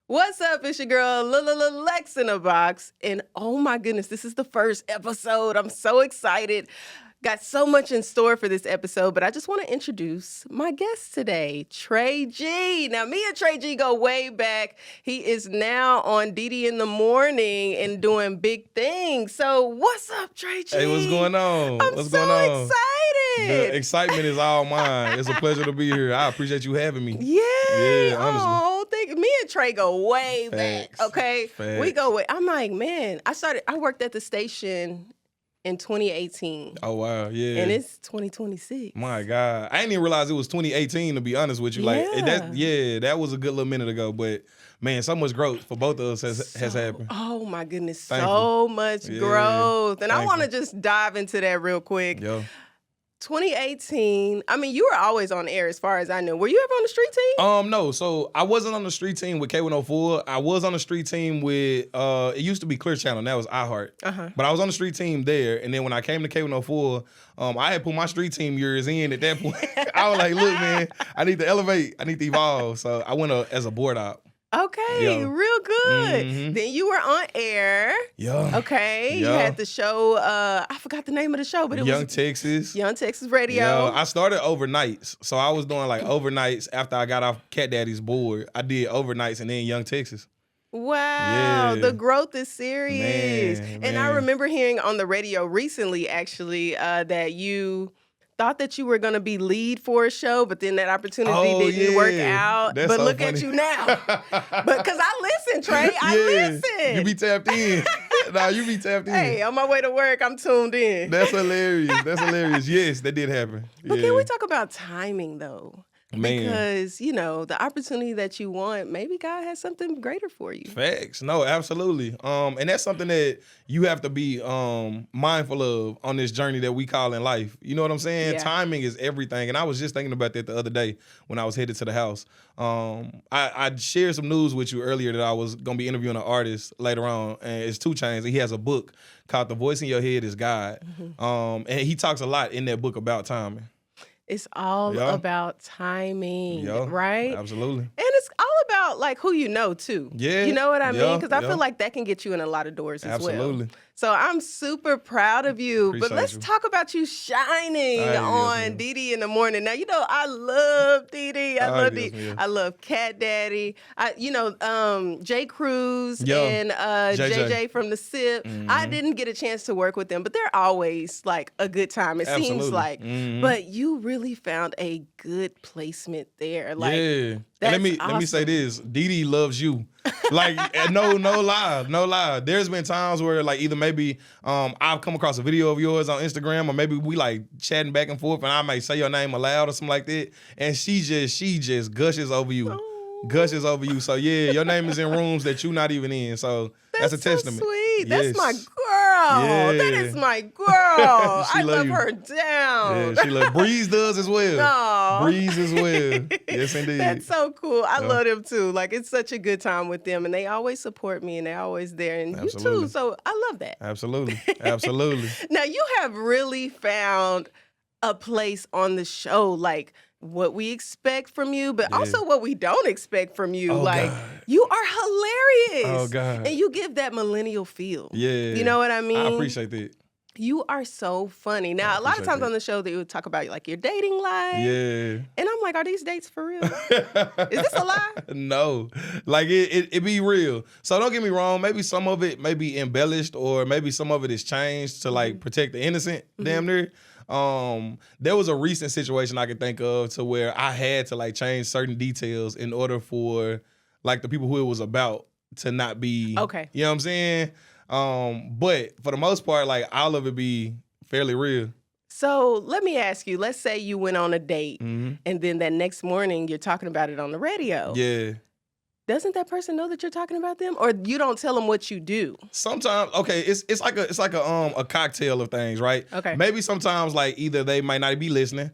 What's up? It's your girl, Lex in a box. And oh my goodness, this is the first episode. I'm so excited. Got so much in store for this episode, but I just want to introduce my guest today, Trey G. Now, me and Trey G go way back. He is now on Didi in the Morning and doing big things. So, what's up, Trey G? Hey, what's going on? What's going on? Excited. The excitement is all mine. It's a pleasure to be here. I appreciate you having me. Yay. Yeah, honestly. Oh, me and Trey go way back. Facts. Okay. Facts. We go way. I'm like, man, I worked at the station in 2018. Oh, wow. Yeah. And it's 2026. My God. I didn't even realize it was 2018, to be honest with you. That was a good little minute ago. But, man, so much growth for both of us has happened. Oh, my goodness. Thank so you. much Yeah. growth. And I Thank want to you. just dive into that real quick. Yo. 2018, I mean, you were always on air as far as I knew. Were you ever on the street team? No. So I wasn't on the street team with K104. I was on the street team with it used to be Clear Channel, and that was iHeart. Uh-huh. But I was on the street team there, and then when I came to K104, I had put my street team years in at that point. I was like, look, man, I need to elevate. I need to evolve. So I went as a board op. Okay, Yeah. real good. Mhm. Then you were on air. Yeah. Okay, you Yeah. had the show, I forgot the name of the show, but it Young was Texas. Young Texas Radio. Yeah, I started overnights. So I was doing like overnights after I got off Cat Daddy's board. I did overnights and then Young Texas. Wow, Yeah. the growth is serious. Man, and I man. remember hearing on the radio recently, actually, that you thought that you were going to be lead for a show, but then that opportunity didn't work out. That's but so look at funny. you now. Because I listen, Trey. I listen. You be tapped in. Nah, you be tapped in. Hey, on my way to work, I'm tuned in. That's hilarious. That's hilarious. Yes, that did happen. But Yeah. can we talk about timing, though? Man. Because, the opportunity that you want, maybe God has something greater for you. Facts. No, absolutely. And that's something that you have to be mindful of on this journey that we call in life. You know what I'm saying? Yeah. Timing is everything. And I was just thinking about that the other day when I was headed to the house. I shared some news with you earlier that I was going to be interviewing an artist later on, and it's 2 Chainz. He has a book called The Voice in Your Head is God. Mm-hmm. And he talks a lot in that book about timing. It's all Yeah. about timing, Yeah, right? Absolutely. And it's all about like who you know too. Yeah, You know what I mean? yeah, Because I yeah. feel like that can get you in a lot of doors as well. Absolutely. So I'm super proud of you. But Appreciate let's you. talk about you shining Ay, Dios on mío. Didi in the Morning. Now, I love Didi. I Ay, love Dios Didi. mío. I love Cat Daddy. Jay Cruz Yo, and JJ from the SIP. I Mhm. didn't get a chance to work with them, but they're always like a good time. It seems Absolutely. like. Mhm. But you really found a good placement there. Like, yeah. And let me say awesome. this. Didi loves you. Like, no lie. There's been times where like either maybe I've come across a video of yours on Instagram, or maybe we like chatting back and forth and I might say your name aloud or something like that. And she just gushes over you. Oh. Gushes over you. So yeah, your name is in rooms that you're not even in. So that's a testament. So sweet. That's Yes. my girl. Yeah. That is my girl. She I love love you. her down. Yeah, she loves Breeze does as well. Aw. Breeze as well. Yes, indeed. That's so cool. I Yeah. love them too. Like, it's such a good time with them, and they always support me, and they're always there, and you Absolutely. too. So I love that. Absolutely. Absolutely. Now, you have really found a place on the show, like what we expect from you, but Yeah. also what we don't expect from you. Oh, like, God. you are hilarious. Oh, God. And you give that millennial feel. Yeah. You know what I mean? I appreciate that. You are so funny. Now, a lot of appreciate times that. on the show, they would talk about like your dating life. Yeah. And I'm like, are these dates for real? Is this a lie? No. Like it be real. So don't get me wrong, maybe some of it may be embellished or maybe some of it is changed to like protect the innocent, damn near. There was a recent situation I could think of to where I had to like change certain details in order for like the people who it was about to not be Okay. You know what I'm saying? But for the most part, like all of it be fairly real. So let me ask you, let's say you went on a date Mm-hmm. and then that next morning you're talking about it on the radio. Yeah. Doesn't that person know that you're talking about them? Or you don't tell them what you do? Sometimes, okay, it's like a cocktail of things, right? Okay. Maybe sometimes like either they might not be listening,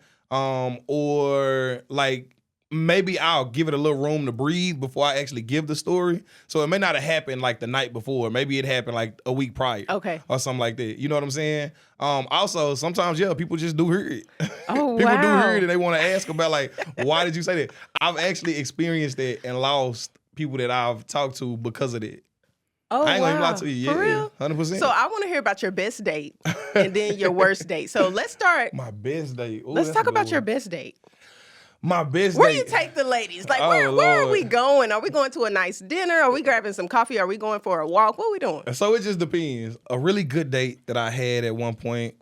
or like maybe I'll give it a little room to breathe before I actually give the story. So it may not have happened like the night before. Maybe it happened like a week prior. Okay. Or something like that. You know what I'm saying? Also, sometimes, people just do hear it. Oh, People do wow. hear it and they want to ask about like, why did you say that? I've actually experienced that and lost people that I've talked to because of that. Oh, I ain't wow. gonna even lie to you. For Yeah, real? 100%. So I want to hear about your best date and then your worst date. So let's start. My best date. Ooh, Let's that's a talk good about your one. best date. My best Where date. you take the ladies? Like, Oh, where are Lord. we going? Are we going to a nice dinner? Are we grabbing some coffee? Are we going for a walk? What are we doing? So it just depends. A really good date that I had at one point.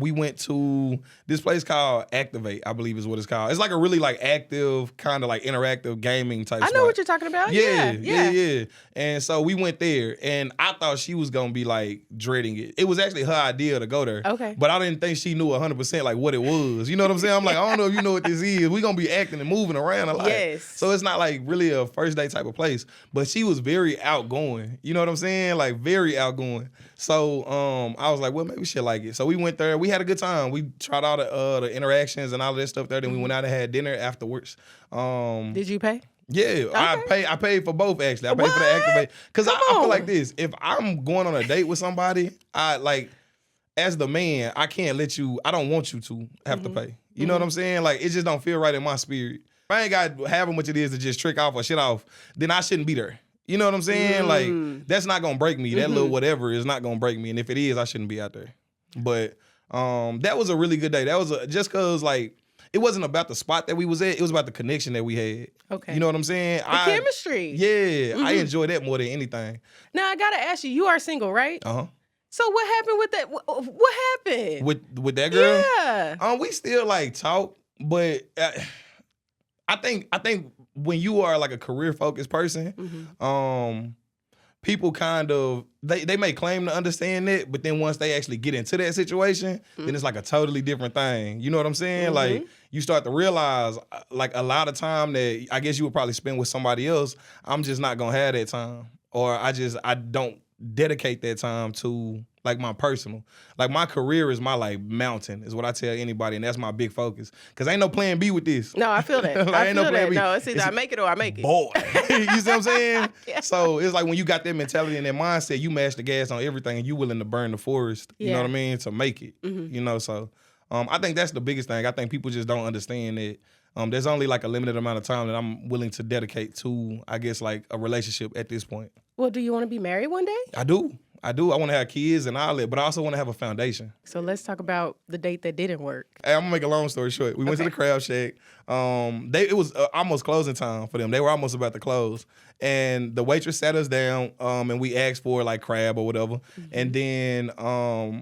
We went to this place called Activate, I believe is what it's called. It's like a really like active, kind of like interactive gaming type I know spot. what you're talking about. Yeah. And so we went there, and I thought she was gonna be like dreading it. It was actually her idea to go there. Okay. But I didn't think she knew 100% like what it was. You know what I'm saying? I'm like, I don't know if you know what this is. We gonna be acting and moving around a lot. Yes. So it's not like really a first date type of place. But she was very outgoing. You know what I'm saying? Like very outgoing. So I was like, well, maybe she'll like it. So we went there. We had a good time. We tried all the interactions and all of that stuff there. Then we went out and had dinner afterwards. Did you pay? Yeah, Okay. I paid for both actually. I paid for the What? Activate because I Come feel on. like this. If I'm going on a date with somebody, I like as the man, I can't let you. I don't want you to have to pay. You know what I'm saying? Like it just don't feel right in my spirit. If I ain't got however much it is to just trick off or shit off, then I shouldn't be there. You know what I'm saying? Like that's not gonna break me. That little whatever is not gonna break me. And if it is, I shouldn't be out there. But that was a really good day. That was just cause like it wasn't about the spot that we was at. It was about the connection that we had. Okay. You know what I'm saying? The chemistry. Yeah, I enjoy that more than anything. Now I gotta ask you are single, right? Uh huh. So what happened with that? What happened? With that girl, Yeah. we still like talk, but I think when you are like a career focused person, people kind of they may claim to understand it, but then once they actually get into that situation, then it's like a totally different thing. You know what I'm saying? Like you start to realize like a lot of time that I guess you would probably spend with somebody else, I'm just not gonna have that time. Or I don't dedicate that time to like my personal. Like my career is my like mountain, is what I tell anybody, and that's my big focus. Cause ain't no plan B with this. No, I feel that. Like, I ain't feel no plan that. B. No, it's either I make it or I make it. Boy. You see what I'm saying? Yeah. So it's like when you got that mentality and that mindset, you mash the gas on everything and you willing to burn the forest, you know Yeah. what I mean, to make it. You know, so I think that's the biggest thing. I think people just don't understand that there's only like a limited amount of time that I'm willing to dedicate to, I guess, like a relationship at this point. Well, do you want to be married one day? I do. I want to have kids and all that, but I also want to have a foundation. So let's talk about the date that didn't work. Hey, I'm gonna make a long story short. We went to the Crab Shack. It was almost closing time for them. They were almost about to close, and the waitress sat us down. And we asked for like crab or whatever. And then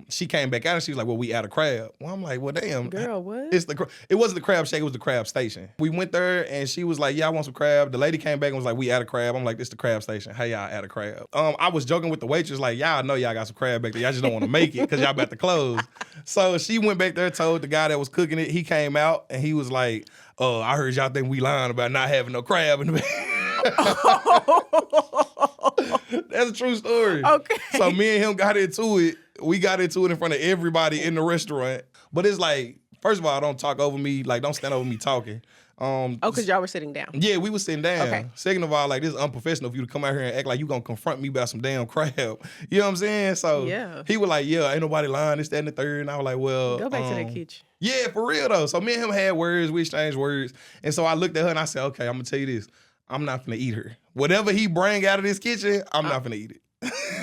she came back out and she was like, "Well, we out of crab." Well, I'm like, "Well, damn, Girl, what? It wasn't the Crab Shack. It was the Crab Station." We went there and she was like, "Yeah, I want some crab." The lady came back and was like, "We out of crab." I'm like, "This the Crab Station. Hey, y'all out of crab." I was joking with the waitress like, "Y'all know y'all got some crab back there. Y'all just don't want to make it because y'all about to close." So she went back there, told the guy that was cooking it. He came out and he was like, "I heard y'all think we lying about not having no crab in the bag." That's a true story. Okay. So me and him got into it. We got into it in front of everybody in the restaurant. But it's like, first of all, don't talk over me. Like, don't stand over me talking. Because y'all were sitting down. Yeah, we was sitting down. Okay. Second of all, like, this is unprofessional for you to come out here and act like you gonna confront me about some damn crab. You know what I'm saying? So Yeah. he was like, "Yeah, ain't nobody lying, this, that, and the third." And I was like, "Well, Go back to the kitchen. yeah, for real though." So me and him had words, we exchanged words. And so I looked at her and I said, "Okay, I'm gonna tell you this. I'm not gonna eat her. Whatever he bring out of this kitchen, I'm not gonna eat it."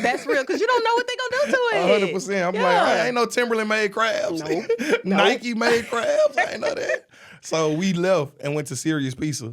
That's real, because you don't know what they gonna do to it. 100%. I'm like, I ain't no Timberland made crabs. Nope. Nike made crabs. I ain't know that. So we left and went to Serious Pizza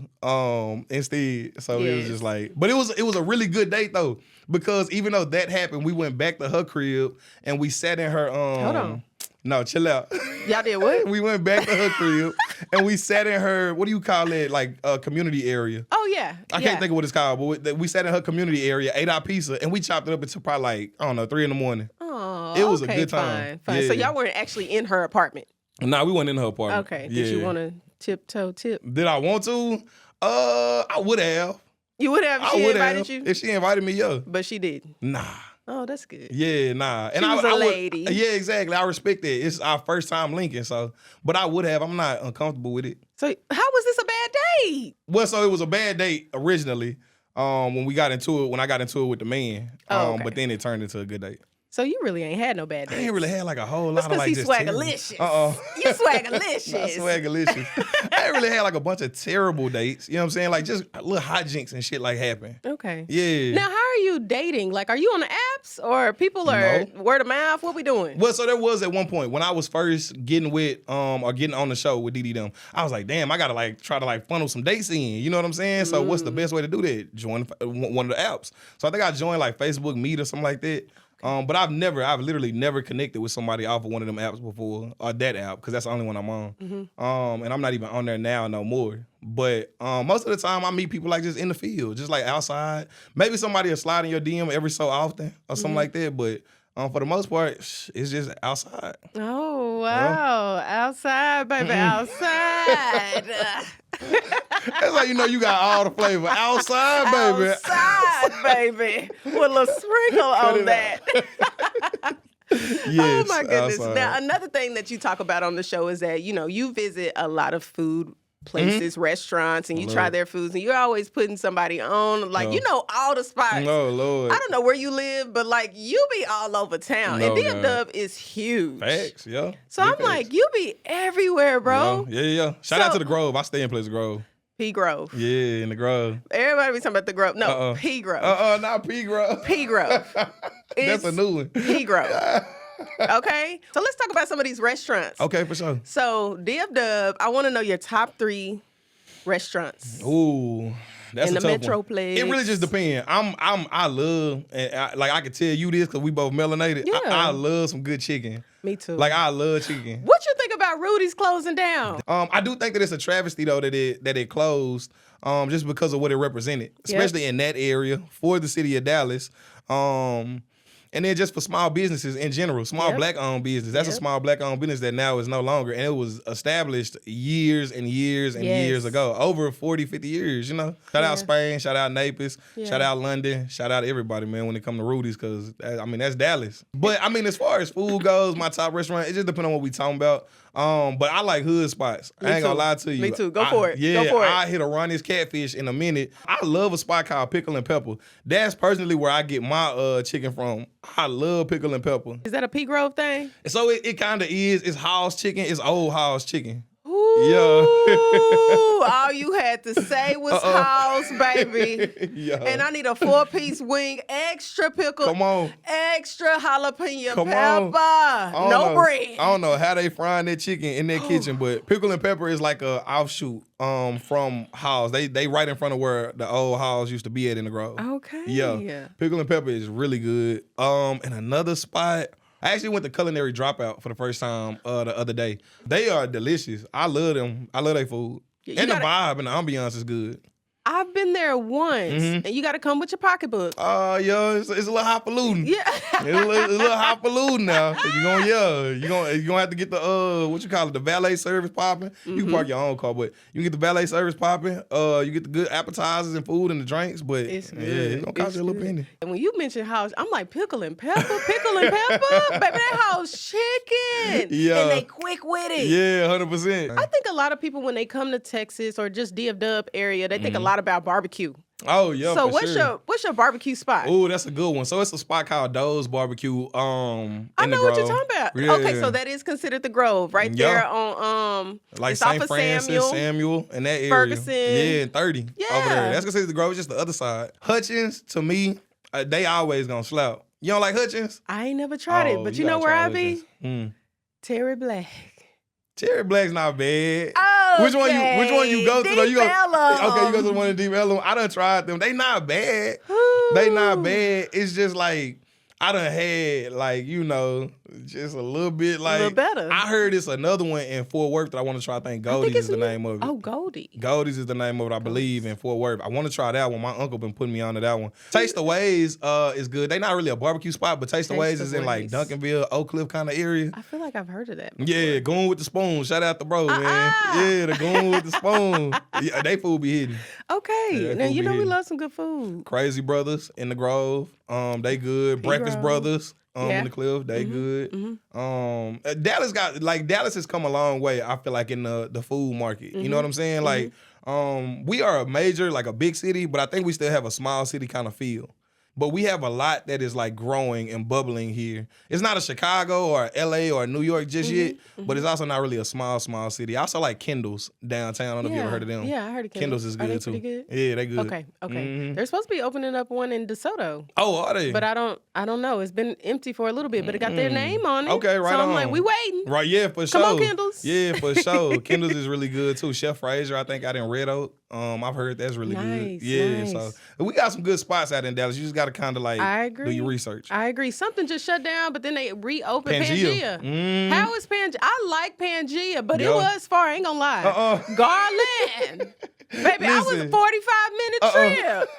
instead. So it was Yes. just like, but it was a really good date though, because even though that happened, we went back to her crib and we sat in her Hold on. No, chill out. Y'all did what? We went back to her crib and we sat in her, what do you call it, like a community area. Oh, yeah. I can't think of what it's called, but we sat in her community area, ate our pizza, and we chopped it up until probably like, I don't know, 3 a.m. Oh, It was a okay, good time. Fine. Yeah. So y'all weren't actually in her apartment. Nah, we went in her apartment. Okay. Yeah. Did you want to tiptoe tip? Did I want to? I would have. You would have. I She would invited have. you, If she invited me, yeah. but she didn't. Nah. Oh, that's good. Yeah, nah. And She was a would- lady. Yeah, exactly. I respect that. It's our first time linking, so. But I would have. I'm not uncomfortable with it. So how was this a bad date? Well, so it was a bad date originally. When I got into it with the man. Oh, okay. But then it turned into a good date. So you really ain't had no bad days. I ain't really had like a whole That's lot of like he just swaggalicious. You Not swaggalicious. swaggalicious. I ain't really had like a bunch of terrible dates. You know what I'm saying? Like just little hijinks and shit like happen. Okay. Yeah. Now, how are you dating? Like, are you on the apps or people are word of mouth? What we doing? Well, so there was at one point when I was first getting with or getting on the show with Dee them, I was like, damn, I gotta like try to like funnel some dates in. You know what I'm saying? So what's the best way to do that? Join one of the apps. So I think I joined like Facebook Meet or something like that. But I've literally never connected with somebody off of one of them apps before, or that app, because that's the only one I'm on. And I'm not even on there now no more. But most of the time I meet people like just in the field, just like outside. Maybe somebody will slide in your DM every so often or something like that. But for the most part, it's just outside. Oh, wow. Outside, baby, outside. That's how you know you got all the flavor. Outside, baby. Outside, baby. With a little sprinkle on that. Yes, oh, my goodness. outside. Now, another thing that you talk about on the show is that, you visit a lot of food places, restaurants, and you try their foods, and you're always putting somebody on, like, all the spots. Oh, Lord. I don't know where you live, but, like, you be all over town. No, and DFW is huge. Facts, yeah. So Big I'm facts. like, you be everywhere, bro. Yeah. Shout out to the Grove. I stay in Pleasant Grove. P Grove. Yeah, in the Grove. Everybody be talking about the Grove. No, P Grove. Not P Grove. P Grove. That's a new one. P Grove. Okay? So let's talk about some of these restaurants. Okay, for sure. So, DFW, I want to know your top 3 restaurants. Ooh, that's in a the tough Metroplex. one. It really just depends. I love, and I can tell you this because we both melanated. Yeah. I love some good chicken. Me too. Like I love chicken. What you think about Rudy's closing down? I do think that it's a travesty though that it closed, just because of what it represented, especially in that area for the city of Dallas. And then just for small businesses in general, small black-owned business. That's a small black-owned business that now is no longer. And it was established years and years and years ago, over 40, 50 years, Shout out Spain, shout out Naples, shout out London, shout out everybody, man, when it comes to Rudy's, because, that's Dallas. But, as far as food goes, my top restaurant, it just depends on what we talking about. But I like hood spots. I ain't gonna lie to you. Me too. Go for it. Yeah, Go for it. I hit a Ronnie's Catfish in a minute. I love a spot called Pickle and Pepper. That's personally where I get my chicken from. I love Pickle and Pepper. Is that a P Grove thing? So it kind of is. It's house chicken. It's old house chicken. Ooh, all you had to say was house, baby. Yeah. And I need a 4-piece wing, extra pickle, Come on. extra jalapeno Come pepper, on. no bread. I don't know how they frying that chicken in their kitchen, but Pickle and Pepper is like a offshoot from house. They right in front of where the old house used to be at in the Grove. Okay. Yeah. Pickle and Pepper is really good. And another spot, I actually went to Culinary Dropout for the first time the other day. They are delicious. I love them. I love their food. And the vibe and the ambiance is good. I've been there once, and you got to come with your pocketbook. Yeah, it's a little highfalutin. Yeah. It's a little highfalutin now. You're gonna have to get the the valet service popping. You can park your own car, but you can get the valet service popping. You get the good appetizers and food and the drinks, but It's good. it's gonna cost you a little penny. And when you mention house, I'm like, pickle and pepper, baby, that house chicken. Yeah. And they quick with it. Yeah, 100%. I think a lot of people, when they come to Texas or just DFW area, they think a lot about barbecue. Oh yeah. So for sure. what's your barbecue spot? Oh, that's a good one. So it's a spot called Doe's Barbecue. I know what you're talking about. Yeah. Okay, so that is considered the Grove, right there on like it's off St. of Francis, Samuel, in that area. Ferguson. Yeah, and 30 over Yeah. there. That's considered the Grove. It's just the other side. Hutchins, to me, they always gonna slap. You don't like Hutchins? I ain't never tried it, but you know gotta where try I be? Hutchins. Terry Black. Cherry Black's not bad. Oh, Which one you go to though? Deep Ellum. Okay, you go to the one in Deep Ellum. I done tried them. They not bad. They not bad. It's just like I done had just a little bit like little better. I heard it's another one in Fort Worth that I want to try. I think Goldie's is the name of it. Oh, Goldie. Goldie's is the name of it, I believe, in Fort Worth. I want to try that one. My uncle been putting me onto that one. Taste the Ways is good. They not really a barbecue spot, but Taste the Ways is in like Duncanville, Oak Cliff kind of area. I feel like I've heard of that before. Yeah, Goon with the Spoon. Shout out to bro, man. Yeah, the Goon with the Spoon. Yeah, they food be hidden. Okay. Yeah, Now, food you be know we hidden. love some good food. Crazy Brothers in the Grove. They good. Breakfast Grove. Brothers in the Cliff. They good. Dallas has come a long way, I feel like, in the food market. You know what I'm saying? Like, we are a major, like a big city, but I think we still have a small city kind of feel. but we have a lot that is like growing and bubbling here. It's not a Chicago or LA or New York just yet, but it's also not really a small city. I also like Kendall's downtown. I don't know if you ever heard of them. Yeah, I heard of Kendall's is Are they good too. pretty good? Yeah, they good. Okay. They're supposed to be opening up one in DeSoto. Oh, are they? But I don't know. It's been empty for a little bit, but it got their name on it. Okay, right so I'm on. like, we waiting. Right, yeah, for sure. Come on, Kendall's. Yeah, for sure. Kendall's is really good too. Chef Fraser, I think, out in Red Oak. I've heard that's really good. Yeah, so we got some good spots out in Dallas. You just got to kind of like do your research. I agree. Something just shut down, but then they reopened Pangea. How is Pangea? I like Pangea, but it was far. I ain't gonna lie. Garland. Baby, I was a 45-minute trip.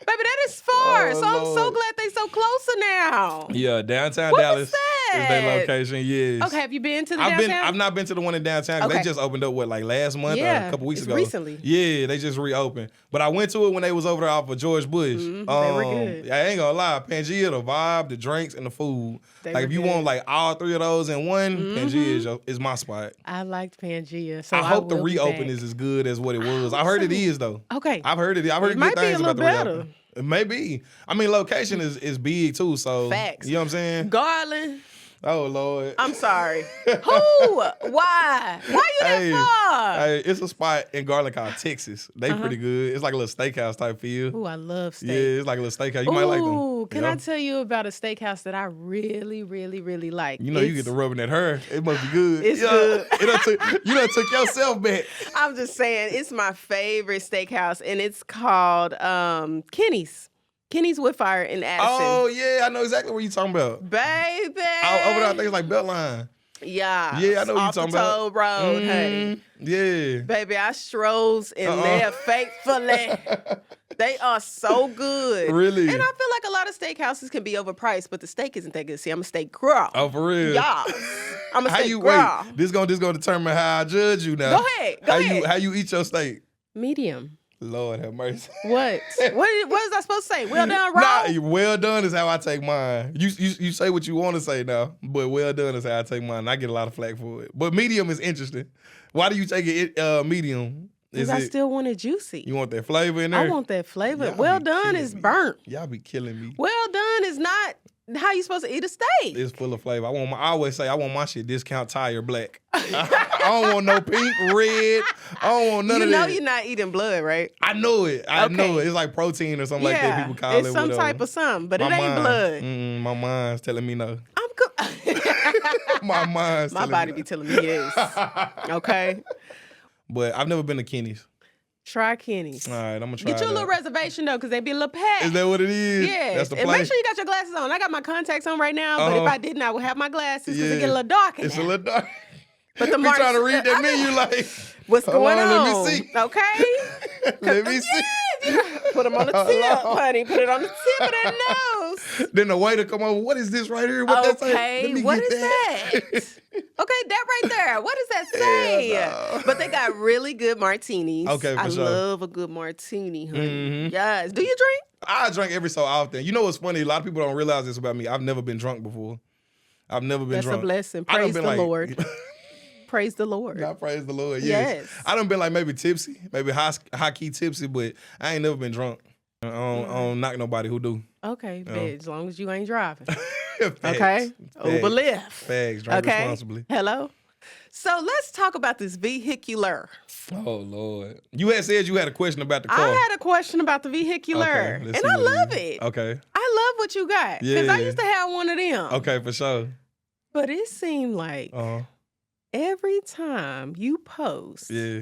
Baby, that is far. So I'm so glad they so closer now. Yeah, downtown What Dallas is that? their location. Yes. Okay, have you been to the downtown? I've not been to the one in downtown. Okay. They just opened up like last month or a couple weeks ago. Recently. Yeah, they just reopened. But I went to it when they was over there off of George Bush. They were good. I ain't gonna lie, Pangea, the vibe, the drinks, and the food. They like were if you good. want like all three of those in one, Pangea is my spot. I liked Pangea. So I hope the will be reopen back. is as good as what it was. I heard it is though. Okay. I've heard it. I've heard It good might be things a about the little reopen. better. It may be. I mean, location is big too. So Facts. You know what I'm saying? Garland. Oh Lord. I'm sorry. Who? Why? Why you that far? Hey, it's a spot in Garland called Texas. They pretty good. It's like a little steakhouse type feel. Ooh, I love steak. Yeah, it's like a little steakhouse. You might like them. Ooh, can Yeah. I tell you about a steakhouse that I really, really, really like? You know, you get to rubbing at her. It must be good. It's good. You done took yourself back. I'm just saying, it's my favorite steakhouse, and it's called Kenny's. Kenny's Woodfire in Addison. Oh yeah, I know exactly what you're talking about. Baby. Over there, I think it's like Beltline. Yeah. Yeah, I know what off you're the talking about. Toll Road, honey. Yeah. Baby, I strolls in there faithfully. They are so good. Really? And I feel like a lot of steakhouses can be overpriced, but the steak isn't that good. See, I'm a steak girl. Oh, for real? Yeah. I'm a How steak you girl. wait? This gonna determine how I judge you now. Go ahead. Go ahead. How you eat your steak? Medium. Lord have mercy. What? what was I supposed to say? Well done, raw? Nah, well done is how I take mine. You say what you want to say now, but well done is how I take mine. I get a lot of flack for it. But medium is interesting. Why do you take it medium? Because I still want it juicy. You want that flavor in there? I want that flavor. Y'all Well be done killing is me. burnt. Y'all be killing me. Well done is not how you supposed to eat a steak. It's full of flavor. I always say I want my shit discount tire black. I don't want no pink, red. I don't want none You of know that. you're not eating blood, right? I know it. I know Okay. it. It's like protein or something like that. People call it's it. some whatever. type of something, but it My ain't mind- blood. My mind's telling me no. I'm cool. My mind's My telling body me be telling me yes. Okay. But I've never been to Kenny's. Try Kenny's. All right, I'm gonna try Get you a that. little reservation though, because they be a little packed. Is that what it is? Yes. That's the And play. make sure you got your glasses on. I got my contacts on right now, but if Uh-huh. I didn't, I would have my glasses because it Yeah. get a little dark in It's a there. little dark. But the We marks, trying to read that I mean, menu like. what's Hold going on, on? let me see. Okay. Let me see. Put them on the Hold tip, on. honey. Put it on the tip of that nose. Then the waiter come over. What is this right here? What that say? Okay, Let me what get is that? Okay, that right there. What does that say? no. But they got really good martinis. Okay, for I sure. love a good martini, honey. Mhm. Yes. Do you drink? I drink every so often. You know what's funny? A lot of people don't realize this about me. I've never been drunk before. I've never been That's drunk. a blessing. I done Praise been the like- Lord. Praise the Lord. God praise the Lord. Yes. Yes. I done been like maybe tipsy, maybe high key tipsy, but I ain't never been drunk. I don't knock nobody who do. Okay, bet, as long as you ain't driving. Facts. Okay? Uber Facts. Lyft. Facts. Drink Okay? responsibly. Hello? So let's talk about this vehicular. Oh Lord. You had said you had a question about the car. I had a question about the vehicular, Okay, and let's see I what love is. it. Okay. I love what you got because I Yeah. used to have one of them. Okay, for sure. But it seemed like every time you post, Yeah.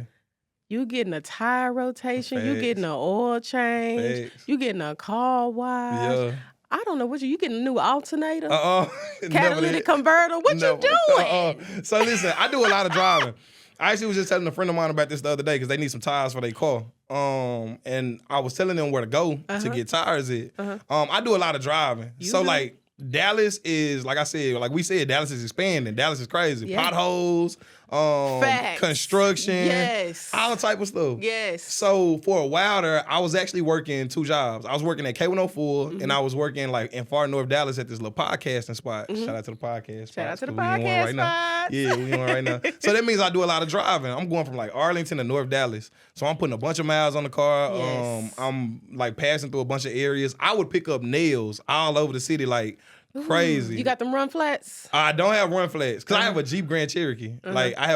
you getting a tire rotation, you Facts. getting an oil change, Facts. you getting a car wash. Yeah. I don't know what you getting a new alternator, Never catalytic that. converter. What Never. you doing? So listen, I do a lot of driving. I actually was just telling a friend of mine about this the other day because they need some tires for their car. And I was telling them where to go to get tires at. I do a lot of driving. So know. like Dallas is, like I said, like we said, Dallas is expanding. Dallas is crazy. Yeah. Potholes, Facts. construction, Yes. all type of stuff. Yes. So for a while there, I was actually working 2 jobs. I was working at K104 and I was working like in far north Dallas at this little podcasting spot. Shout out to the podcast spot. Shout out to the 'cause we on podcast right now. spots. Yeah, we on right now. So that means I do a lot of driving. I'm going from like Arlington to North Dallas. So I'm putting a bunch of miles on the car. Yes. I'm like passing through a bunch of areas. I would pick up nails all over the city like crazy. You got them run flats? I don't have run flats because I have a Jeep Grand Cherokee. Like I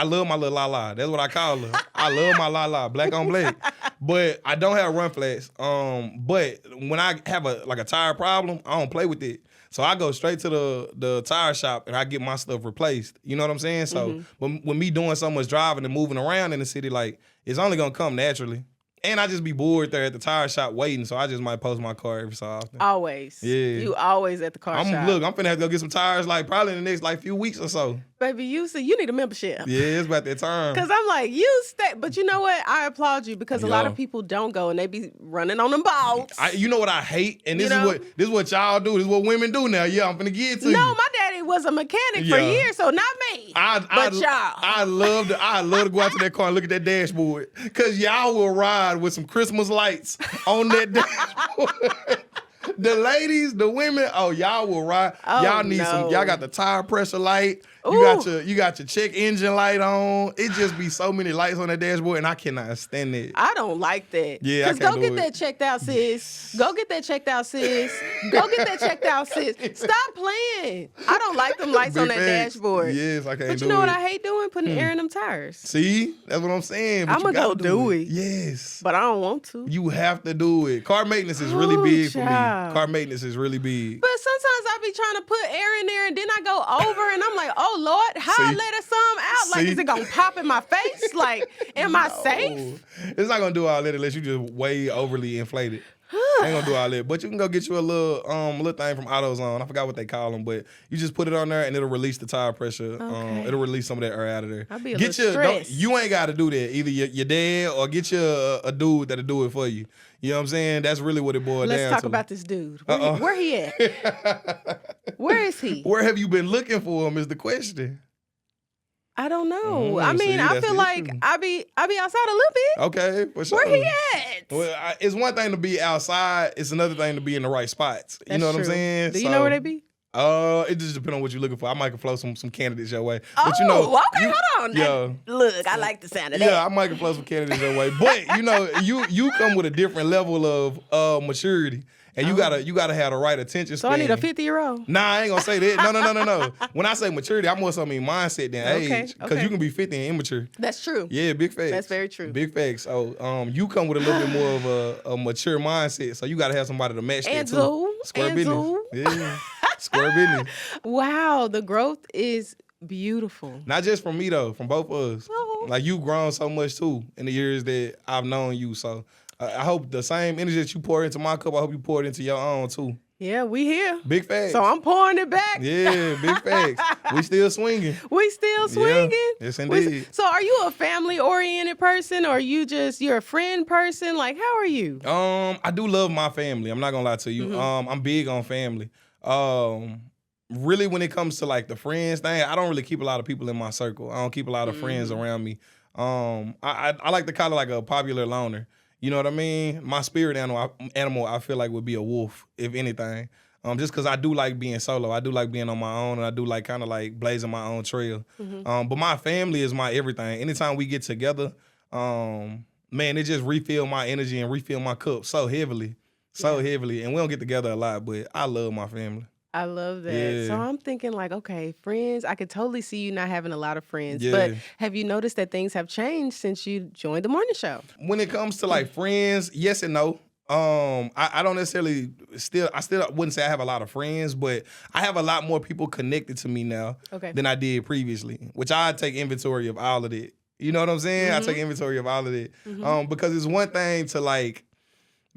love my little La. That's what I call her. I love my La, black on black. But I don't have run flats. But when I have a tire problem, I don't play with it. So I go straight to the tire shop and I get my stuff replaced. You know what I'm saying? So when me doing so much driving and moving around in the city, like it's only gonna come naturally. And I just be bored there at the tire shop waiting, so I just might post my car every so often. Always. Yeah. You always at the car shop. Look, I'm finna have to go get some tires like probably in the next like few weeks or so. Baby, you need a membership. Yeah, it's about that time. Because I'm like, you stay. But you know what? I applaud you because a lot of people don't go and they be running on them boats. You know what I hate? And this is what y'all do. This is what women do now. Yeah, I'm finna get it to you. No, my daddy was a mechanic for years, so not me. But y'all. I love to go out to that car and look at that dashboard. Cause y'all will ride with some Christmas lights on that dashboard. The ladies, the women, y'all will ride. Oh, y'all need y'all got the tire pressure light. You got your check engine light on. It just be so many lights on that dashboard, and I cannot stand it. I don't like that. Yeah, I can't go do get it. that checked out, sis. Go get that checked out, sis. Go get that checked out, sis. Stop playing. I don't like them lights on that dashboard. Yes, I can't do it. But you know what I hate doing? Putting air in them tires. See? That's what I'm saying. I'm going to go do it. Yes. But I don't want to. You have to do it. Car maintenance is really big for me. Child. Car maintenance is really big. But sometimes I be trying to put air in there and then I go over and I'm like, oh Lord, how I let some out? Like, is it gonna pop in my face? Like, am I safe? It's not gonna do all that unless you just way overly inflated. Ain't gonna do all that. But you can go get you a little thing from AutoZone. I forgot what they call them, but you just put it on there and it'll release the tire pressure. Okay. It'll release some of that air out of there. I'll be a little stressed. You ain't gotta do that. Either your dad or get you a dude that'll do it for you. You know what I'm saying? That's really what it boils down to. Let's talk about this dude. Where he at? Where is he? Where have you been looking for him is the question. I don't know. I mean, see, I that's feel the like issue. I be outside a little bit. Okay, for sure. Where he at? Well, it's one thing to be outside. It's another thing to be in the right spots. You know what I'm saying? Do you know where they be? It just depends on what you're looking for. I might can flow some candidates your way. But Okay, hold on. Yeah. Look, I like the sound of that. Yeah, I might can flow some candidates your way. But you come with a different level of maturity. And you gotta have the right attention span. So I need a 50-year-old? Nah, I ain't gonna say that. No. When I say maturity, I more so mean mindset than age. Because you can be 50 and immature. That's true. Yeah, big facts. That's very true. Big facts. So you come with a little bit more of a mature mindset. So you gotta have somebody to match that too. Square business. Yeah. Square business. Wow, the growth is beautiful. Not just from me though, from both of us. Oh. Like you've grown so much too in the years that I've known you. So I hope the same energy that you pour into my cup, I hope you pour it into your own too. Yeah, we here. Big facts. So I'm pouring it back. Yeah, big facts. We still swinging. We still swinging. Yeah, yes, indeed. So are you a family-oriented person or you're a friend person? Like, how are you? I do love my family. I'm not gonna lie to you. I'm big on family. Really when it comes to like the friends thing, I don't really keep a lot of people in my circle. I don't keep a lot of friends around me. I like to call it like a popular loner. You know what I mean? My spirit animal, I feel like would be a wolf, if anything. Just because I do like being solo. I do like being on my own, and I do like kind of like blazing my own trail. But my family is my everything. Anytime we get together, man, it just refill my energy and refill my cup so heavily. And we don't get together a lot, but I love my family. I love that. Yeah. So I'm thinking like, okay, friends, I could totally see you not having a lot of friends. Yeah. But have you noticed that things have changed since you joined the morning show? When it comes to like friends, yes and no. I don't necessarily I still wouldn't say I have a lot of friends, but I have a lot more people connected to me now than I did previously, which I take inventory of all of it. You know what I'm saying? I take inventory of all of it. Because it's one thing to like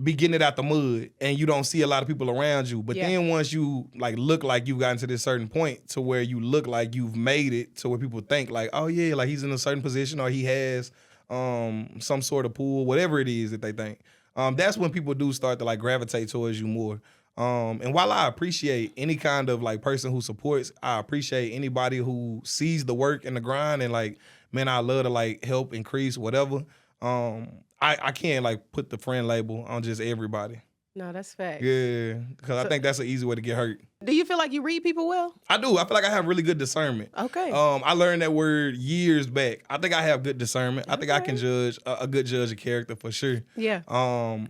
be getting it out the mud and you don't see a lot of people around you. But then once you like look like you've gotten to this certain point to where you look like you've made it to where people think like, oh yeah, like he's in a certain position or he has some sort of pool, whatever it is that they think. That's when people do start to like gravitate towards you more. And while I appreciate any kind of like person who supports, I appreciate anybody who sees the work and the grind and like, man, I love to like help increase whatever. I can't like put the friend label on just everybody. No, that's facts. Yeah, because I think that's an easy way to get hurt. Do you feel like you read people well? I do. I feel like I have really good discernment. Okay. I learned that word years back. I think I have good discernment. I think I can judge a good judge of character for sure. Yeah.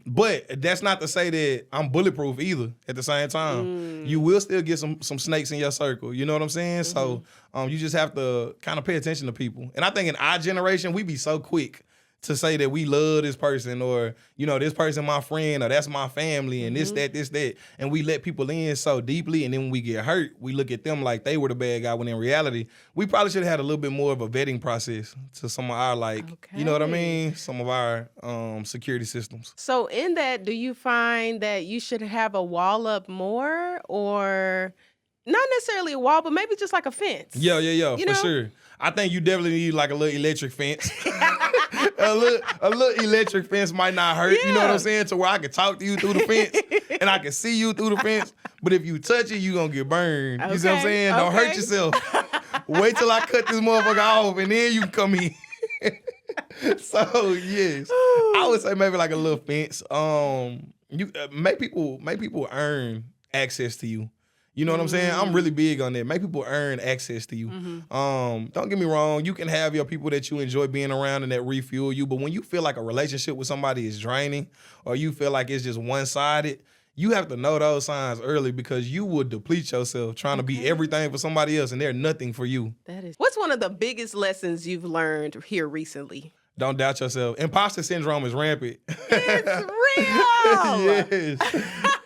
But that's not to say that I'm bulletproof either. At the same time, you will still get some snakes in your circle. You know what I'm saying? So you just have to kind of pay attention to people. And I think in our generation, we be so quick to say that we love this person or, you know, this person my friend or that's my family and this, that. And we let people in so deeply and then when we get hurt, we look at them like they were the bad guy when in reality, we probably should have had a little bit more of a vetting process to some of our like, you know what I mean? Some of our security systems. So in that, do you find that you should have a wall up more or not necessarily a wall, but maybe just like a fence? Yeah, for sure. I think you definitely need like a little electric fence. a little electric fence might not hurt, you know what I'm saying? To where I can talk to you through the fence and I can see you through the fence. But if you touch it, you gonna get burned. You see what I'm saying? Don't hurt yourself. Wait till I cut this motherfucker off and then you can come in. So yes, I would say maybe like a little fence. You make people earn access to you. You know what I'm saying? I'm really big on that. Make people earn access to you. Don't get me wrong. You can have your people that you enjoy being around and that refuel you. But when you feel like a relationship with somebody is draining or you feel like it's just one-sided, you have to know those signs early because you will deplete yourself trying to be everything for somebody else and they're nothing for you. What's one of the biggest lessons you've learned here recently? Don't doubt yourself. Imposter syndrome is rampant. It's real. Yes.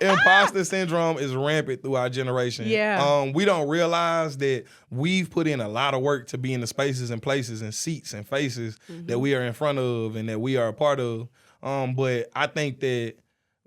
Imposter syndrome is rampant through our generation. Yeah. We don't realize that we've put in a lot of work to be in the spaces and places and seats and faces that we are in front of and that we are a part of. But I think that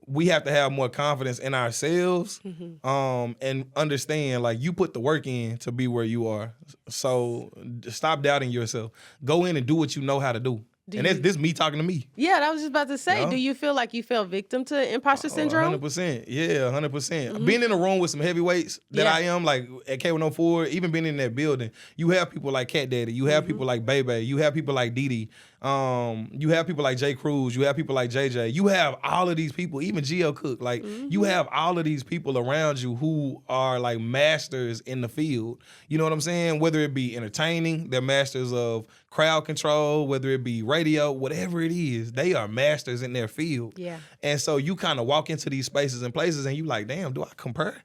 we have to have more confidence in ourselves and understand, like, you put the work in to be where you are. So stop doubting yourself. Go in and do what you know how to do. This me talking to me. Yeah, I was just about to say, do you feel like you fell victim to imposter syndrome? 100%. Yeah, 100%. Being in a room with some heavyweights that I am, like at K104, even being in that building, you have people like Cat Daddy, you have people like Bebe, you have people like Didi, you have people like J. Cruz, you have people like JJ. You have all of these people, even Geo Cook. Like, you have all of these people around you who are like masters in the field. You know what I'm saying? Whether it be entertaining, they're masters of crowd control, whether it be radio, whatever it is, they are masters in their field. Yeah. And so you kind of walk into these spaces and places and you like, damn, do I compare?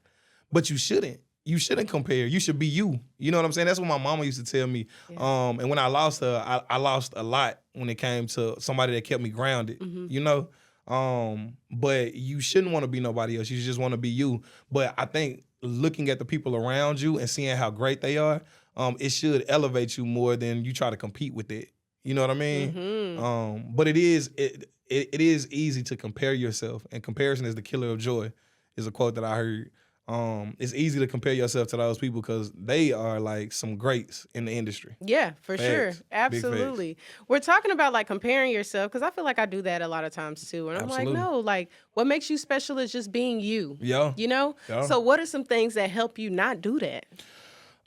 But you shouldn't. You shouldn't compare. You should be you. You know what I'm saying? That's what my mama used to tell me. Yeah. And when I lost her, I lost a lot when it came to somebody that kept me grounded, you know? But you shouldn't want to be nobody else. You just want to be you. But I think looking at the people around you and seeing how great they are, it should elevate you more than you try to compete with it. You know what I mean? But it is easy to compare yourself, and comparison is the killer of joy, is a quote that I heard. It's easy to compare yourself to those people because they are like some greats in the industry. Yeah, for sure. Absolutely. We're talking about like comparing yourself because I feel like I do that a lot of times too. And I'm like, no, like what makes you special is just being you. Yeah. You know? Yeah. So what are some things that help you not do that?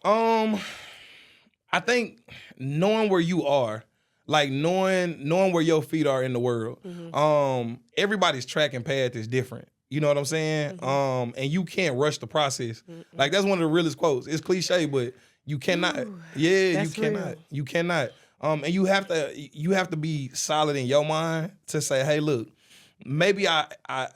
I think knowing where you are, like knowing where your feet are in the world. Everybody's track and path is different. You know what I'm saying? And you can't rush the process. Like, that's one of the realest quotes. It's cliche, but you cannot. You cannot. Real. You cannot. And you have to be solid in your mind to say, hey, look, maybe I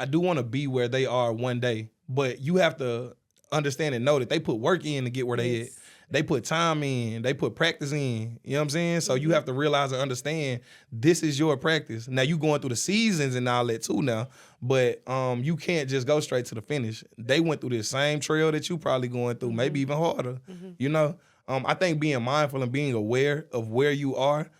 do want to be where they are one day, but you have to understand and know that they put work in to get where they at. They put time in, they put practice in, you know what I'm saying? So you have to realize and understand this is your practice. Now you going through the seasons and all that too now, but you can't just go straight to the finish. They went through the same trail that you probably going through, maybe even harder, you know? I think being mindful and being aware of where you are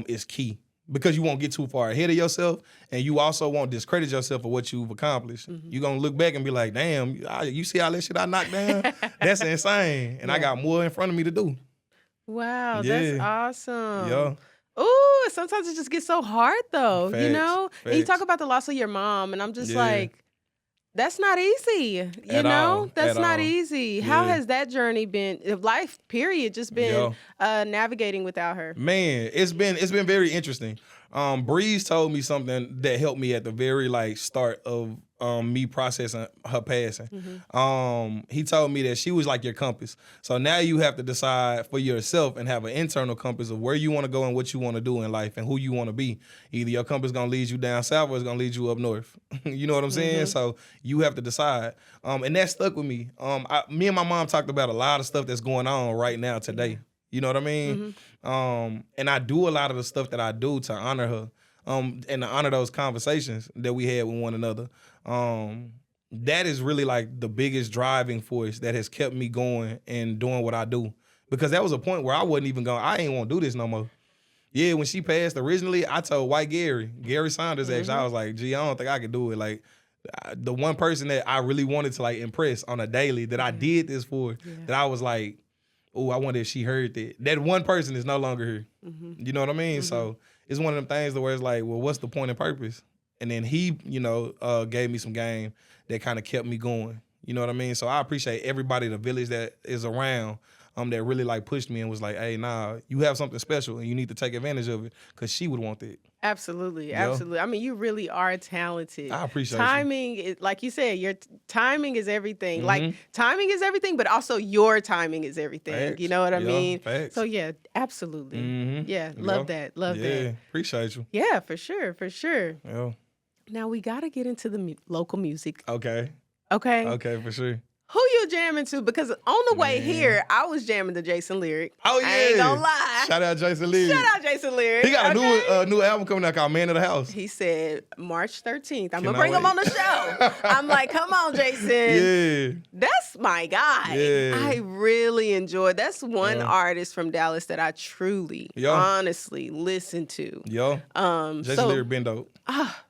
is key, because you won't get too far ahead of yourself, and you also won't discredit yourself for what you've accomplished. You're going to look back and be like, damn, you see all that shit I knocked down? That's insane. And I got more in front of me to do. Wow, that's awesome. Yeah. Ooh, sometimes it just gets so hard though, you know? And you talk about the loss of your mom, and I'm just like, That's not easy. You At know, all. that's At not all. easy. How Yeah. has that journey been, of life, period, just been Yeah. navigating without her? Man, it's been very interesting. Breeze told me something that helped me at the very like start of me processing her passing. He told me that she was like your compass. So now you have to decide for yourself and have an internal compass of where you want to go and what you want to do in life and who you want to be. Either your compass gonna lead you down south or it's gonna lead you up north. You know what I'm saying? So you have to decide. And that stuck with me. Me and my mom talked about a lot of stuff that's going on right now today. You know what I mean? And I do a lot of the stuff that I do to honor her, and to honor those conversations that we had with one another. That is really like the biggest driving force that has kept me going and doing what I do. Because that was a point where I wasn't even going, I ain't want to do this no more. Yeah, when she passed originally, I told White Gary Saunders actually, I was like, gee, I don't think I could do it. Like, the one person that I really wanted to like impress on a daily that I did this for, that I was like, oh, I wonder if she heard that. That one person is no longer here. You know what I mean? So it's one of them things where it's like, well, what's the point and purpose? And then he, you know, gave me some game that kind of kept me going. You know what I mean? So I appreciate everybody, the village that is around, that really like pushed me and was like, hey, nah, you have something special and you need to take advantage of it because she would want that. Absolutely, absolutely. I mean, you really are talented. I appreciate timing. Is, like you said, your timing is everything. Like timing is everything, but also your timing is everything. Facts. You know what I Yeah, mean? facts. So yeah, absolutely. Yeah, love that. Love that. Yeah, appreciate you. Yeah, for sure, for sure. Yeah. Now we got to get into the local music. Okay. Okay. Okay, for sure. Who you jamming to? Because on the way here, I was jamming to Jason Lyric. Oh yeah. I ain't gonna lie. Shout out Jason Lee. Shout out Jason Lyric. He got a new album coming out called Man of the House. He said March 13th. I'm gonna Cannot bring him wait. on the show. I'm like, come on, Jason. Yeah. That's my guy. Yeah. I really enjoyed. That's one artist from Dallas that I truly, honestly listen to. Yo. Jason Lyric been dope.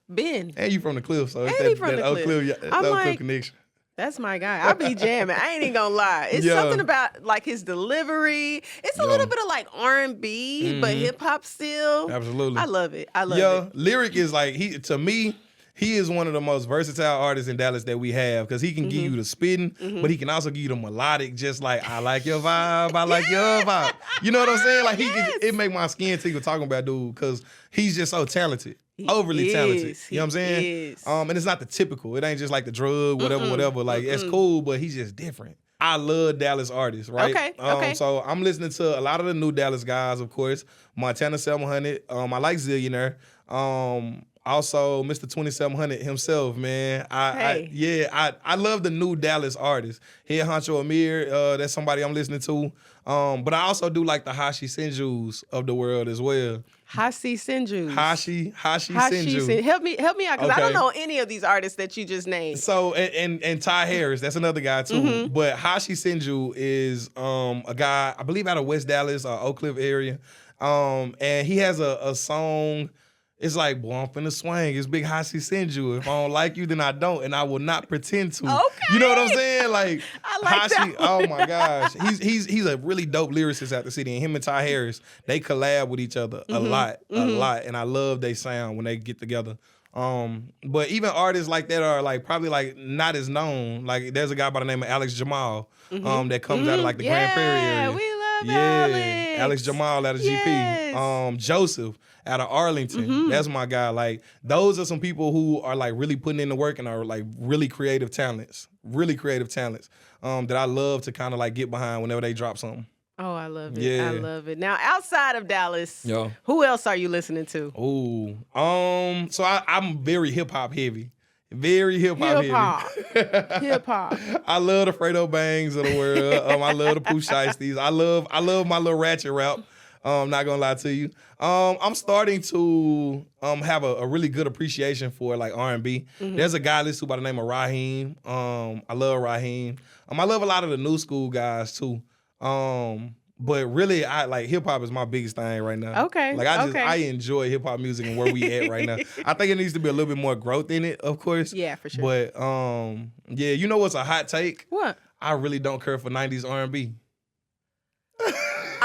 Ben. And you from the Cliff, so it's And he from the Oak Cliff. Cliff, I'm Oak like, Cliff connection. That's my guy. I be jamming. I ain't even gonna lie. It's something about like his delivery. It's a little bit of like R&B, but hip hop still. Absolutely. I love it. I love it. Lyric is like to me, he is one of the most versatile artists in Dallas that we have because he can give you the spitting, but he can also give you the melodic, just like I like your vibe, I like your vibe. You know what I'm saying? Like it make my skin tingle talking about dude because he's just so talented. Overly talented. You know what I'm saying? And it's not the typical. It ain't just like the drug, whatever. Like it's cool, but he's just different. I love Dallas artists, right? Okay. So I'm listening to a lot of the new Dallas guys, of course. Montana 700. I like Zillionaire. Also, Mr. 2700 himself, man. I love the new Dallas artists. Head Honcho Amir, that's somebody I'm listening to. But I also do like the Hashi Senjus of the world as well. Hashi Senju. Hashi Senju. Help me out, because I don't know any of these artists that you just named. So and Ty Harris, that's another guy too. But Hashi Senju is a guy, I believe out of West Dallas, Oak Cliff area. And he has a song. It's like, boy, I'm finna swing. It's Big Hashi Senju. If I don't like you, then I don't, and I will not pretend to. Okay. You know what I'm saying? Like, I like Hashi, that one. oh my gosh. He's a really dope lyricist out the city. And him and Ty Harris, they collab with each other a lot. And I love they sound when they get together. But even artists like that are like probably like not as known. Like there's a guy by the name of Alex Jamal that comes out of like the Grand Prairie area. We love Alex Jamal out of GP. Joseph out of Arlington. That's my guy. Like those are some people who are like really putting in the work and are like really creative talents. That I love to kind of like get behind whenever they drop something. Oh, I love it. Yeah. I love it. Now, outside of Dallas, who else are you listening to? Ooh. So I'm very hip hop heavy. Very hip hop heavy. Hip hop. I love the Fredo Bangs of the world. I love the Pooh Shiesties. I love my little ratchet rap. Not gonna lie to you. I'm starting to have a really good appreciation for like R&B. There's a guy I listen to by the name of Raheem. I love Raheem. I love a lot of the new school guys too. But really, I like hip hop is my biggest thing right now. Okay. Like I enjoy hip hop music and where we at right now. I think it needs to be a little bit more growth in it, of course. Yeah, for sure. But yeah, you know what's a hot take? What? I really don't care for 90s R&B.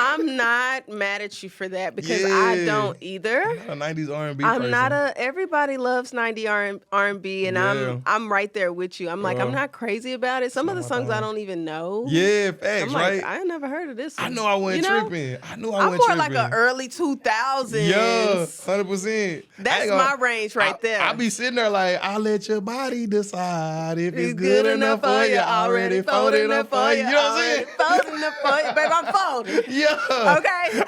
I'm not mad at you for that because I don't either. I'm not a 90s R&B I'm person. not everybody loves 90 R&B and Yeah. I'm right there with you. I'm like, I'm not crazy about it. Some of the songs I don't even know. Yeah, facts, I'm like, right? I ain't never heard of this one. I know I wasn't You know? tripping. I'm more like an early 2000s. Yeah, 100%. That's my range right there. I be sitting there like, I'll let your body decide if it's It's good enough for you. Already folding up for you. You know what I'm saying? Folding up for you. Babe, I'm folding. Yeah. Okay.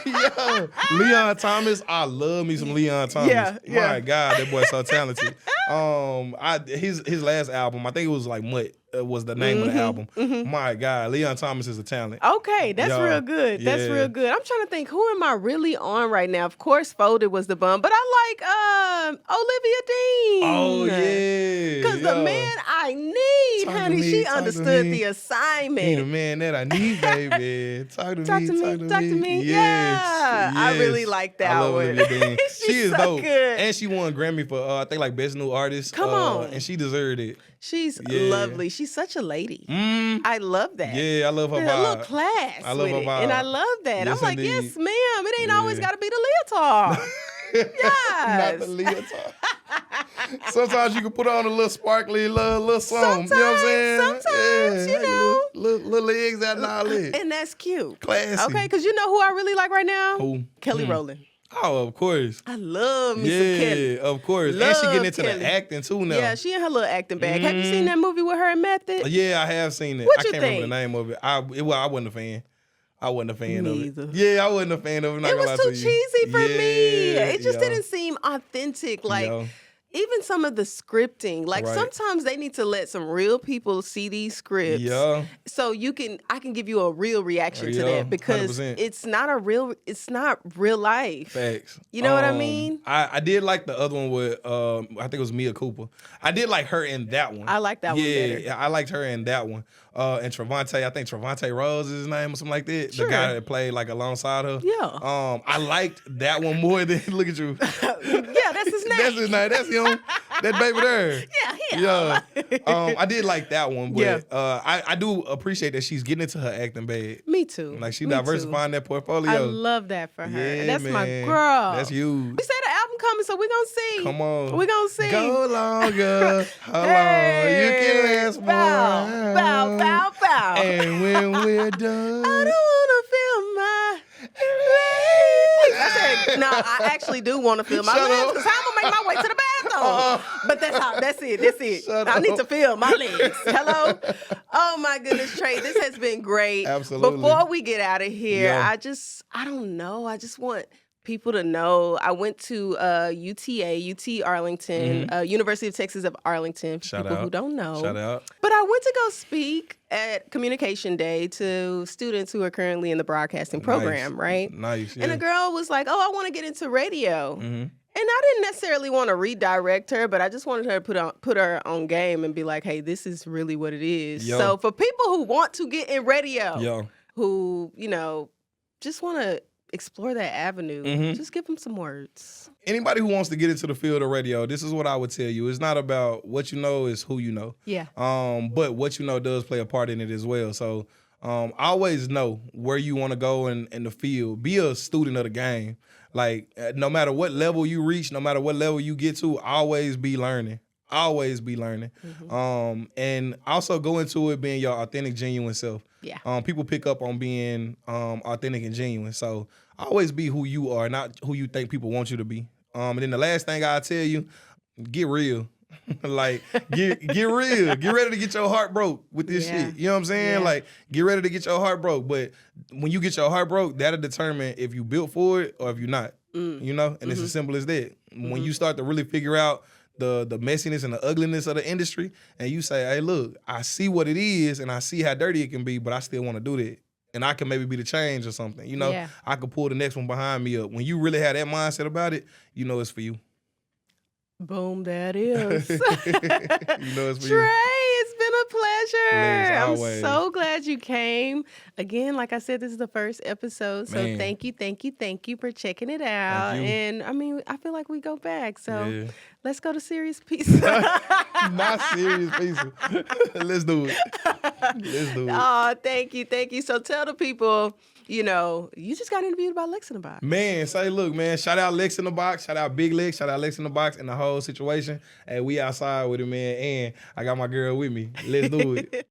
Yeah. Leon Thomas, I love me some Leon Thomas. Yeah. My God, that boy's so talented. His last album, I think it was like Mutt, was the name of the album. My God, Leon Thomas is a talent. Okay, that's Yeah. real good. That's Yeah. real good. I'm trying to think, who am I really on right now? Of course, Folded was the bum, but I like Olivia Dean. Oh, yeah. Because the man I need, Talk to honey, me, she talk to understood me. the Ain't a assignment. man that I need, baby. Talk to Talk me. to me. Yes. Yeah. I really like that I love one. Olivia Dean. She She's is so dope. good. And she won Grammy for, I think, like Best New Artist. Come on. And she deserved it. She's Yeah. lovely. She's such a lady. Mm. I love that. Yeah, I love her There's a little vibe. class I love with her it. vibe. And I love that. Yes, I'm like, indeed. yes, ma'am. It ain't always Yeah. got to be the leotard. Not Yes. the leotard. Sometimes you can put on a little sparkly little song. You know what I'm saying? Sometimes, you know. Little legs out and all that. And that's cute. Classy. Okay, because you know who I really like right now? Who? Kelly Rowland. Oh, of course. I love me some Kelly. Yeah, of course. Love and she getting into Kelly. the acting too now. Yeah, she in her little acting bag. Have you seen that movie with her and Method? Yeah, I have seen it. What I you can't remember think? the name of it. I wasn't a fan. I wasn't a fan Me of either. it. Yeah, I wasn't a fan of it. Not It gonna lie was too to you. cheesy for me. Yeah, It just yeah. didn't seem authentic. Like, Yeah. even some of the scripting, like Right. sometimes they need to let some real people see these scripts. Yeah. So I can give you a real reaction to Yeah, that because 100%. it's not real life. Facts. You know what I mean? I did like the other one with I think it was Mia Cooper. I did like her in that one. I like that one better. Yeah, I liked her in that one. And Trevante, I think Trevante Rose is his name or something like that. Sure. The guy that played like alongside her. Yeah. I liked that one more than look at you. Yeah, that's his name. That's his name. That's him. That baby there. Yeah. I did like that one, but Yeah. I do appreciate that she's getting into her acting bag. Me too. Like she Me too. diversifying that portfolio. I love that for her. Yeah, That's my man. girl. That's huge. We say the album coming, so we're gonna see. Come on. We're gonna see. Go longer. How Hey, long? You can last more. bow, bow, bow. And when we're done. I don't wanna feel my legs. I said, no, I actually do want to feel my Shut legs up. because how I'm gonna make my way to the bathroom. But that's it. Shut I need up. to feel my legs. Hello? Oh my goodness, Trey, this has been great. Absolutely. Before we get out of here, Yeah. I don't know. I just want people to know I went to UT Arlington, University of Texas of Arlington, for Shout people out. who don't know. Shout out. But I went to go speak at Communication Day to students who are currently in the broadcasting program, Nice. right? Nice. Yeah. And a girl was like, "Oh, I want to get into radio." Mhm. And I didn't necessarily want to redirect her, but I just wanted her to put her on game and be like, "Hey, this is really what it is." Yo. So for people who want to get in radio, Yo. who just want to explore that avenue, just give them some words. Anybody who wants to get into the field of radio, this is what I would tell you. It's not about what you know, it's who you know. Yeah. But what you know does play a part in it as well. So always know where you want to go in the field. Be a student of the game. Like no matter what level you reach, no matter what level you get to, always be learning. Always be learning. And also go into it being your authentic, genuine self. Yeah. People pick up on being authentic and genuine. So always be who you are, not who you think people want you to be. And then the last thing I'll tell you, get real. Like get real. Get ready to get your heart broke with this shit. You know what I'm saying? Yeah. Like get ready to get your heart broke. But when you get your heart broke, that'll determine if you built for it or if you're not. You know? And it's as simple as that. When you start to really figure out the messiness and the ugliness of the industry, and you say, hey, look, I see what it is and I see how dirty it can be, but I still want to do that. And I can maybe be the change or something. You know, Yeah. I could pull the next one behind me up. When you really have that mindset about it, you know it's for you. Boom, that is. You know it's for you. Trey, it's been a pleasure. Liz, I'm Always. so glad you came. Again, like I said, this is the first episode. So Man. thank you for checking it out. you. And I mean, I feel like we go back. So Yeah. let's go to serious pizza. Not serious pizza. Let's do it. Let's do it. Oh, thank you. Thank you. So tell the people, you just got interviewed by Lex in the Box. Man, say, look, man, shout out Lex in the Box, shout out Big Lex, shout out Lex in the Box and the whole situation. Hey, we outside with it, man, and I got my girl with me. Let's do it.